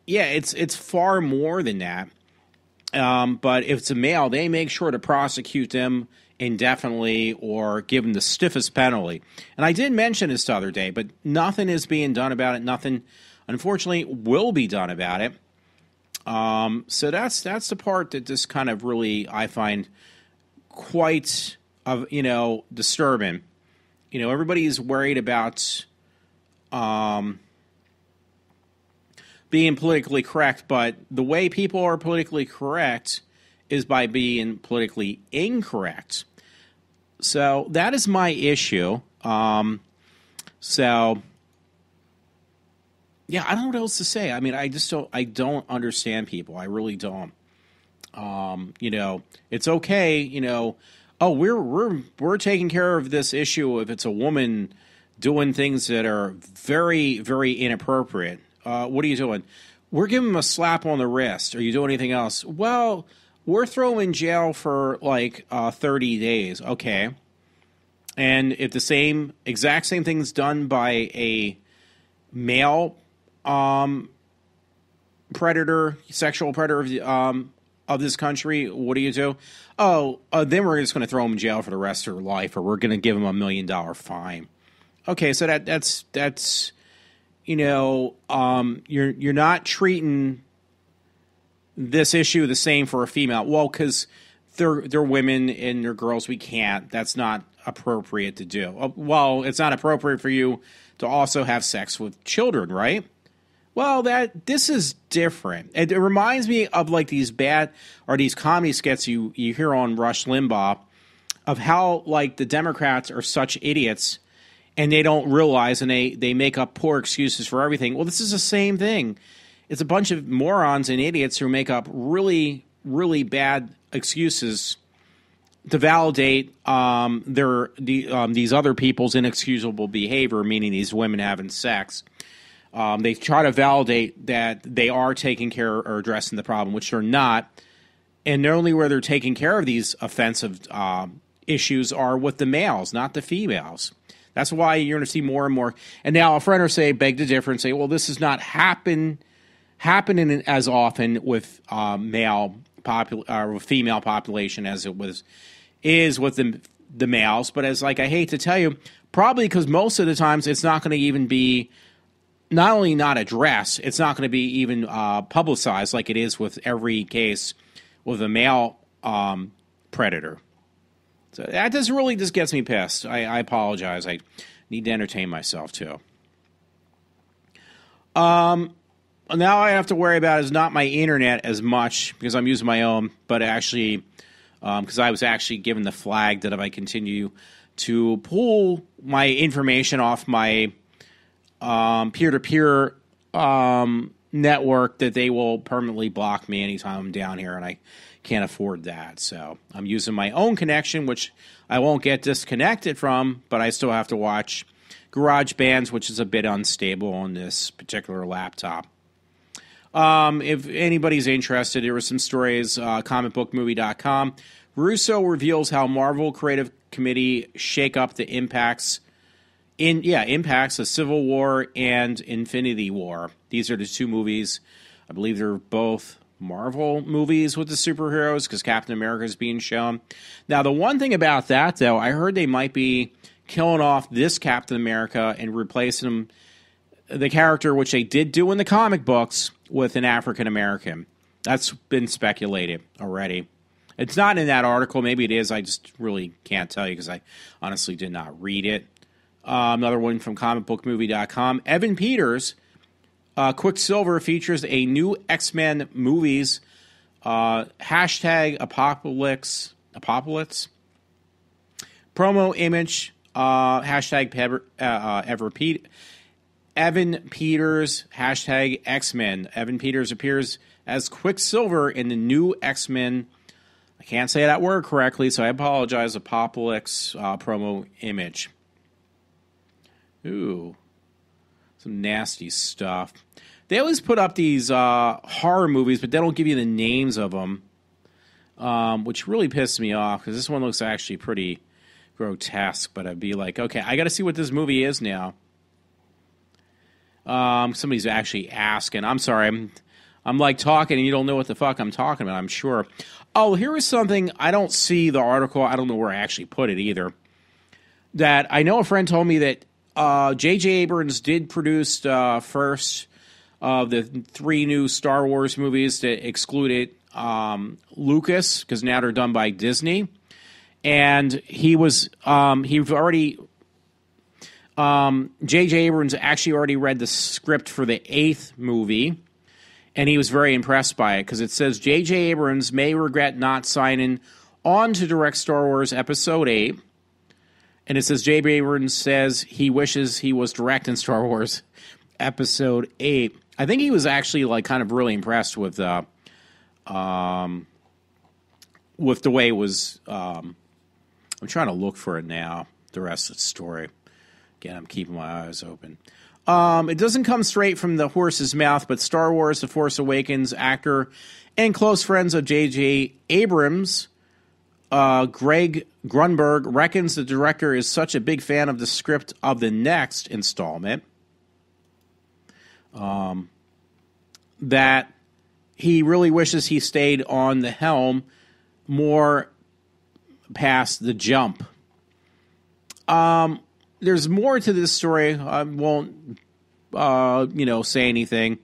It's far more than that. But if it's a male, they make sure to prosecute them indefinitely or give them the stiffest penalty. And I did mention this the other day, but nothing is being done about it. Nothing, unfortunately, will be done about it. So that's the part that just kind of really I find quite disturbing. Everybody is worried about being politically correct, but the way people are politically correct is by being politically incorrect. So that is my issue. So yeah, I don't know what else to say. I mean, I don't understand people. I really don't. It's okay, oh, we're taking care of this issue if it's a woman doing things that are very, very inappropriate. What are you doing? We're giving them a slap on the wrist. Are you doing anything else? Well, we're throwing in jail for 30 days. Okay. And if the exact same thing's done by a male predator, sexual predator of this country, what do you do? Oh, then we're just going to throw them in jail for the rest of their life, or we're going to give them $1 million fine. Okay, so that's you're not treating this issue the same for a female. Well, because they're women and they're girls, we can't. That's not appropriate to do. Well, it's not appropriate for you to also have sex with children, right? Well, this is different. It reminds me of these these comedy skits you hear on Rush Limbaugh of how the Democrats are such idiots and they don't realize and they make up poor excuses for everything. Well, this is the same thing. It's a bunch of morons and idiots who make up really, really bad excuses to validate these other people's inexcusable behavior, meaning these women having sex. They try to validate that they are taking care or addressing the problem, which they're not. And the only where they're taking care of these offensive issues are with the males, not the females. That's why you're going to see more and more. And now a friend will beg to differ and say, well, this is not happening as often with female population as it is with the males. But as I hate to tell you, probably because most of the times it's not going to even be not only not addressed, it's not going to be even publicized like it is with every case with a male predator. So that just gets me pissed. I apologize. I need to entertain myself too. Now I have to worry about is not my internet as much because I'm using my own, but actually because I was actually given the flag that if I continue to pull my information off my peer-to-peer network, that they will permanently block me anytime I'm down here, and I can't afford that. So I'm using my own connection, which I won't get disconnected from, but I still have to watch GarageBand, which is a bit unstable on this particular laptop. If anybody's interested, there were some stories, comicbookmovie.com. Russo reveals how Marvel Creative Committee shake up the impacts of Civil War and Infinity War. These are the two movies. I believe they're both Marvel movies with the superheroes because Captain America is being shown. Now, the one thing about that, though, I heard they might be killing off this Captain America and replacing him, the character, which they did do in the comic books, with an African American. That's been speculated already. It's not in that article. Maybe it is. I just really can't tell you because I honestly did not read it. Another one from comicbookmovie.com. Evan Peters, Quicksilver, features a new X-Men movies, hashtag apocalypse, promo image, hashtag Evan Peters, hashtag X-Men. Evan Peters appears as Quicksilver in the new X-Men. I can't say that word correctly, so I apologize. Apocalypse promo image. Ooh, some nasty stuff. They always put up these horror movies, but they don't give you the names of them, which really pissed me off because this one looks actually pretty grotesque. But I'd be like, okay, I got to see what this movie is now. Somebody's actually asking. I'm sorry, I'm like talking and you don't know what the fuck I'm talking about, I'm sure. Oh, here is something. I don't see the article. I don't know where I actually put it either. That I know a friend told me that J.J. Abrams did produce first of the 3 new Star Wars movies that excluded Lucas because now they're done by Disney. And he already J.J. Abrams actually already read the script for the 8th movie. and he was very impressed by it because it says J.J. Abrams may regret not signing on to direct Star Wars Episode 8. And it says J.J. Abrams says he wishes he was directing Star Wars Episode 8. I think he was actually like kind of really impressed with the way it was. I'm trying to look for it now. The rest of the story. Again, I'm keeping my eyes open. It doesn't come straight from the horse's mouth, but Star Wars: The Force Awakens actor and close friends of J.J. Abrams, Greg Grunberg, reckons the director is such a big fan of the script of the next installment that he really wishes he stayed on the helm more past the jump. There's more to this story. I won't, say anything.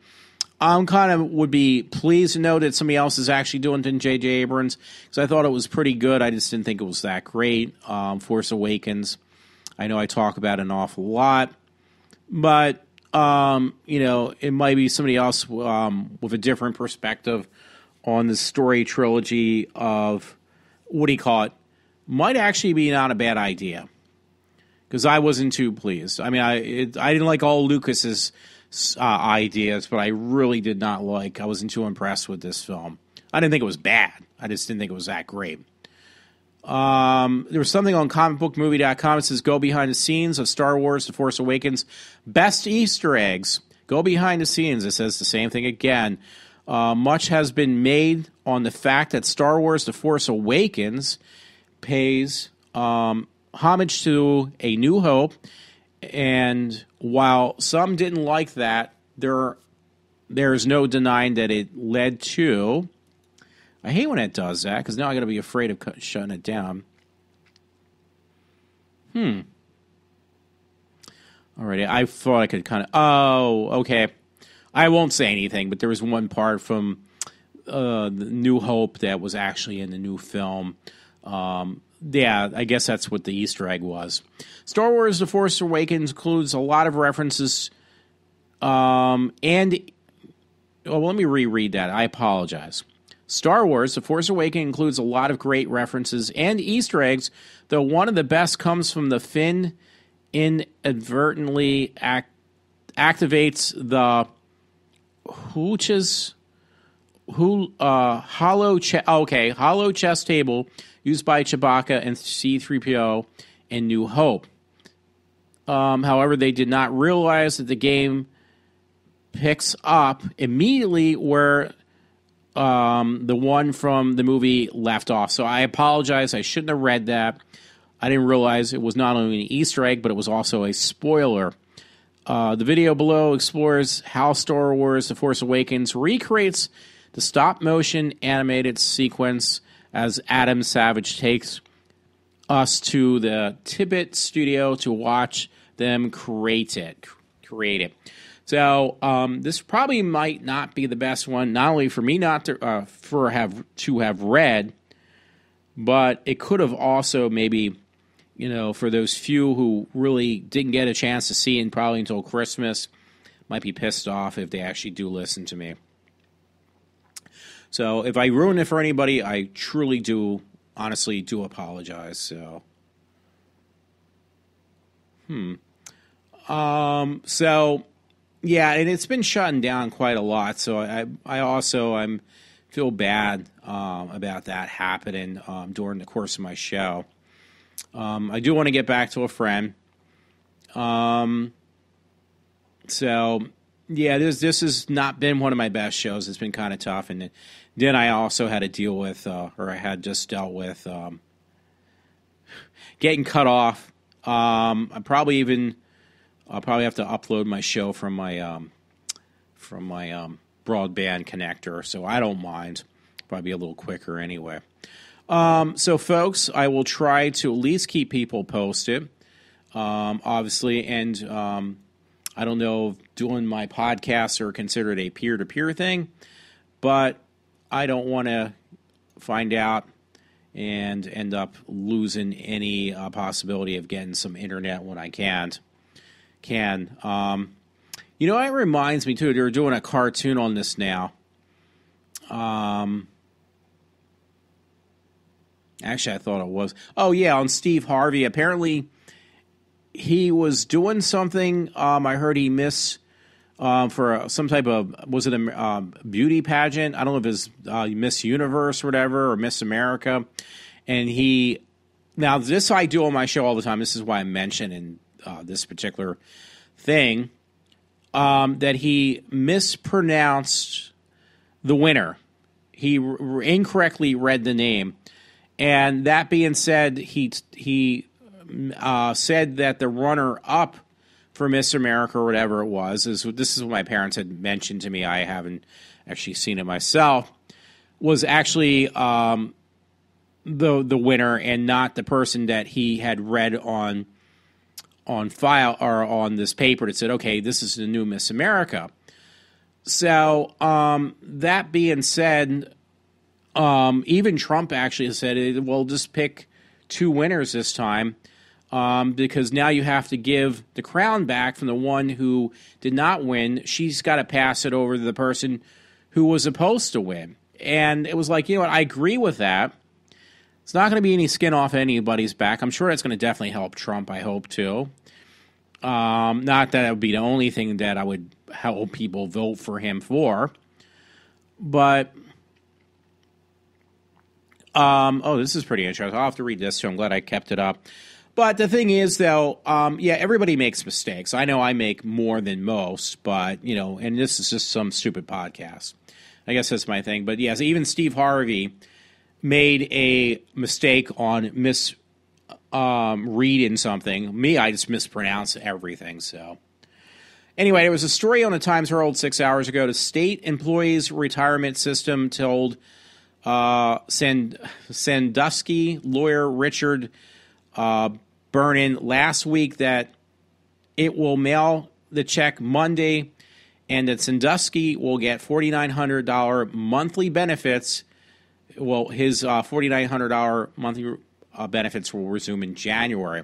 I kind of would be pleased to know that somebody else is actually doing it than J.J. Abrams, because I thought it was pretty good. I just didn't think it was that great. Force Awakens, I know I talk about it an awful lot, but, it might be somebody else with a different perspective on the story trilogy of, what do you call it, might actually be not a bad idea. Because I wasn't too pleased. I mean, I didn't like all Lucas's ideas, but I really did not like. I wasn't too impressed with this film. I didn't think it was bad. I just didn't think it was that great. There was something on comicbookmovie.com. It says, go behind the scenes of Star Wars: The Force Awakens. Best Easter eggs. Go behind the scenes. It says the same thing again. Much has been made on the fact that Star Wars: The Force Awakens pays homage to A New Hope, and while some didn't like that, there's no denying that it led to. I hate when it does that, because now I got to be afraid of shutting it down. Alrighty, I thought I could kind of. Oh, okay. I won't say anything, but there was one part from the New Hope that was actually in the new film. Yeah, I guess that's what the Easter egg was. Star Wars: The Force Awakens includes a lot of references, well, let me reread that. I apologize. Star Wars: The Force Awakens includes a lot of great references and Easter eggs, though one of the best comes from the Finn inadvertently activates the hollow chess table used by Chewbacca and C-3PO in New Hope. However, they did not realize that the game picks up immediately where the one from the movie left off. So I apologize. I shouldn't have read that. I didn't realize it was not only an Easter egg, but it was also a spoiler. The video below explores how Star Wars: The Force Awakens recreates the stop-motion animated sequence as Adam Savage takes us to the Tibet studio to watch them create it. So this probably might not be the best one, not only for me not to have read, but it could have also maybe, for those few who really didn't get a chance to see it probably until Christmas, might be pissed off if they actually do listen to me. So if I ruin it for anybody, I truly do, honestly, do apologize. So, So, yeah, and it's been shutting down quite a lot. So I also feel bad about that happening during the course of my show. I do want to get back to a friend. So, yeah, this has not been one of my best shows. It's been kind of tough, and then I also had to deal with, or I had just dealt with, getting cut off. I'll probably have to upload my show from my broadband connector, so I don't mind. Probably be a little quicker anyway. So, folks, I will try to at least keep people posted, obviously, and I don't know if doing my podcasts are considered a peer-to-peer thing, but I don't want to find out and end up losing any possibility of getting some internet when I can. It reminds me, too, they're doing a cartoon on this now. Actually, I thought it was. Oh, yeah, on Steve Harvey. Apparently, he was doing something. I heard he missed for some type of, was it a beauty pageant? I don't know if it was Miss Universe or whatever, or Miss America. And now this I do on my show all the time. This is why I mention in this particular thing, that he mispronounced the winner. He incorrectly read the name. And that being said, he said that the runner-up for Miss America or whatever it was, this is what my parents had mentioned to me. I haven't actually seen it myself. Was actually the winner and not the person that he had read on file or on this paper that said, okay, this is the new Miss America. So that being said, even Trump actually said, well, just pick two winners this time. Because now you have to give the crown back from the one who did not win. She's got to pass it over to the person who was supposed to win. And it was like, you know what, I agree with that. It's not going to be any skin off anybody's back. I'm sure that's going to definitely help Trump, I hope, too. Not that it would be the only thing that I would help people vote for him for. But, this is pretty interesting. I'll have to read this, so I'm glad I kept it up. But the thing is, though, everybody makes mistakes. I know I make more than most, but, and this is just some stupid podcast. I guess that's my thing. But, yes, even Steve Harvey made a mistake on reading something. Me, I just mispronounce everything, so. Anyway, there was a story on the Times Herald 6 hours ago. The state employees retirement system told Sandusky lawyer Richard Bernin last week that it will mail the check Monday and that Sandusky will get $4,900 monthly benefits. Well, his $4,900 monthly benefits will resume in January.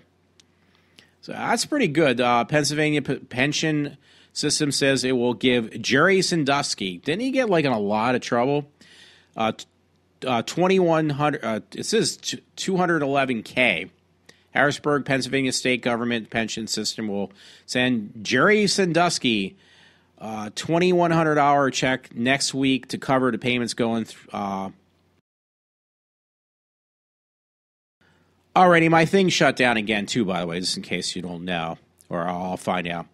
So that's pretty good. Pennsylvania pension system says it will give Jerry Sandusky, didn't he get in a lot of trouble? 2,100. It says $211K. Harrisburg, Pennsylvania state government pension system will send Jerry Sandusky $2,100 check next week to cover the payments going through. Alrighty, my thing shut down again too, by the way, just in case you don't know, or I'll find out.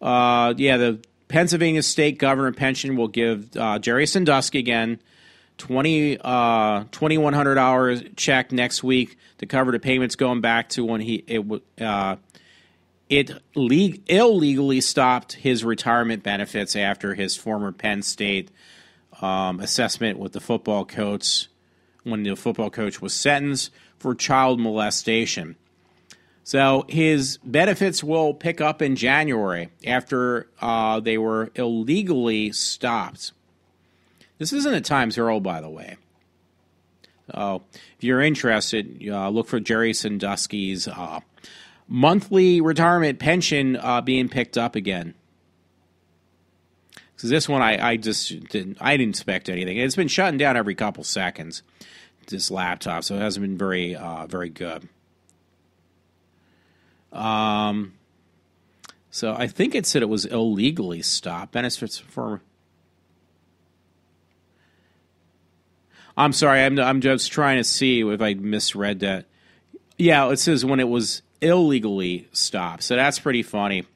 The Pennsylvania state government pension will give Jerry Sandusky again $2,100 check next week to cover the payments going back to when it illegally stopped his retirement benefits after his former Penn State assessment with the football coach when the football coach was sentenced for child molestation. So his benefits will pick up in January after they were illegally stopped. This isn't a Times Herald, by the way. So if you're interested, look for Jerry Sandusky's monthly retirement pension being picked up again. Because this one, I just didn't expect anything. It's been shutting down every couple seconds, this laptop, so it hasn't been very, very good. So I think it said it was illegally stopped. Benefits for. I'm sorry, I'm just trying to see if I misread that. Yeah, it says when it was illegally stopped, so that's pretty funny.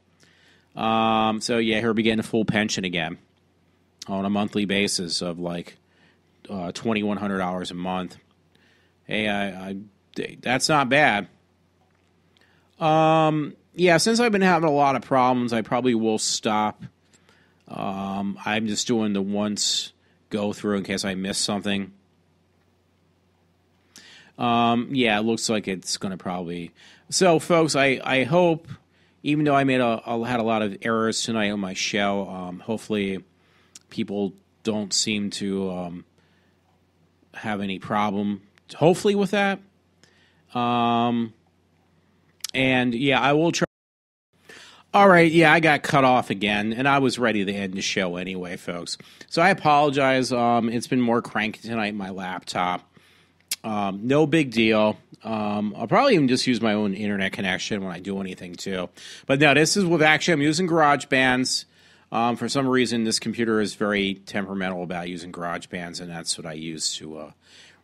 He'll be getting a full pension again on a monthly basis of $2,100 a month. Hey, that's not bad. Since I've been having a lot of problems, I probably will stop. I'm just doing the once go through in case I miss something. It looks like it's going to probably. So, folks, I hope, even though I had a lot of errors tonight on my show, hopefully people don't seem to have any problem, hopefully, with that. I will try. All right, yeah, I got cut off again, and I was ready to end the show anyway, folks. So I apologize. It's been more cranky tonight in my laptop. No big deal. I'll probably even just use my own internet connection when I do anything, too. But no, this is with actually, I'm using GarageBands. For some reason, this computer is very temperamental about using GarageBands, and that's what I use to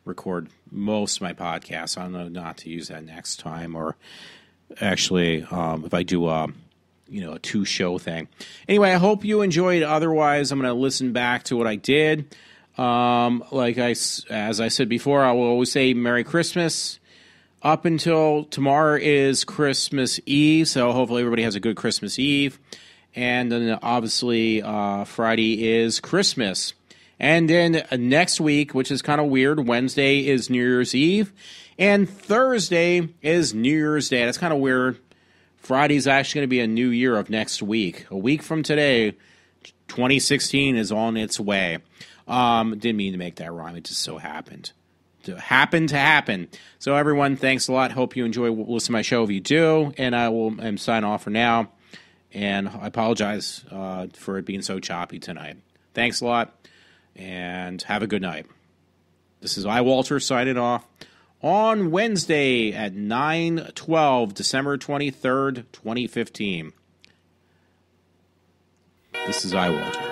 record most of my podcasts. I don't know not to use that next time, or actually, if I do a two-show thing. Anyway, I hope you enjoyed. Otherwise, I'm going to listen back to what I did. As I said before, I will always say Merry Christmas. Up until tomorrow is Christmas Eve, so hopefully everybody has a good Christmas Eve. And then obviously Friday is Christmas. And then next week, which is kind of weird, Wednesday is New Year's Eve. And Thursday is New Year's Day. That's kind of weird. Friday's actually going to be a new year of next week. A week from today, 2016 is on its way. Didn't mean to make that rhyme. It just so happened. To happen. So everyone, thanks a lot. Hope you enjoy listening to my show if you do. And I will sign off for now. And I apologize for it being so choppy tonight. Thanks a lot. And have a good night. This is iWalter signing off on Wednesday at 9/12, December 23rd, 2015. This is iWalter.